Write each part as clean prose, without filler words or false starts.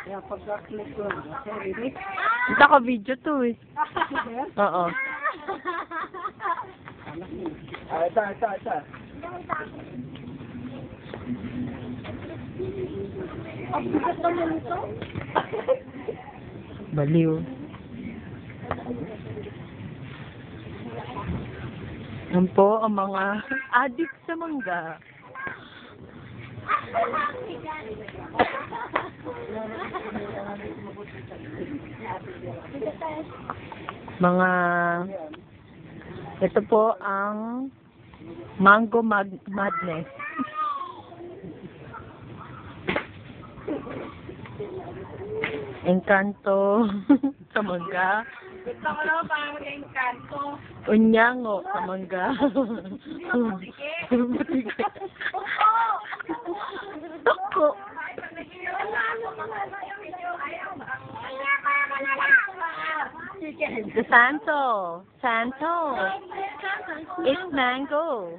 Kaya pagka-click ko, sorry. Ito ko video to eh. Oo. Ito. Baliw. Yan po ang mga adik sa mangga. Ito po ang mango madness. Encanto sa mangga. Gusto ko lang parang mag-encanto. Unyango sa mangga. Toko. Santo. It's mango.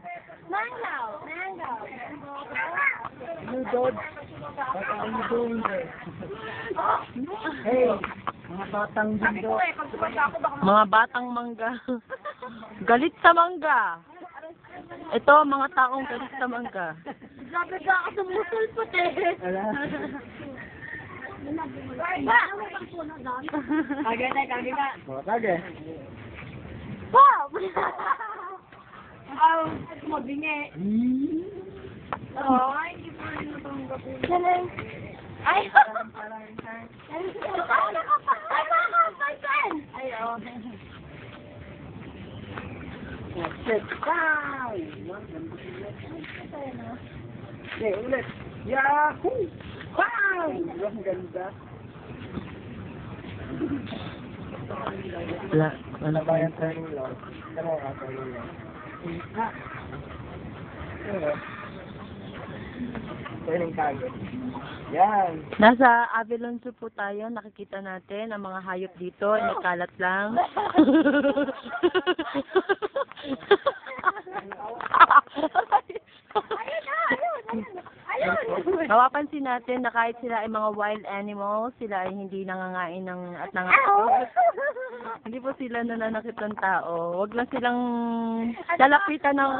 You dog. What are you doing there? Hey, mga batang dindo. Mga batang mangga. Galit sa mangga. Ito, mga taong galit sa mangga. Sabi ka ako sa musol puti. Kagay ka. Kage. Pop! Mabingi. Ay, hindi po rin natanggap yun. Ay! Ay, oh. Sit down! Okay, ulit. Yahoo! Wow! Ang ganda. Wala. Ano ba yan? Yan. Nasa Avalon Zoo po tayo. Nakikita natin ang mga hayop dito. May kalat lang. Mapapansin natin na kahit sila ay mga wild animals, sila ay hindi nangangain at hindi po sila nananakit ng tao. Huwag lang silang lalapitan ng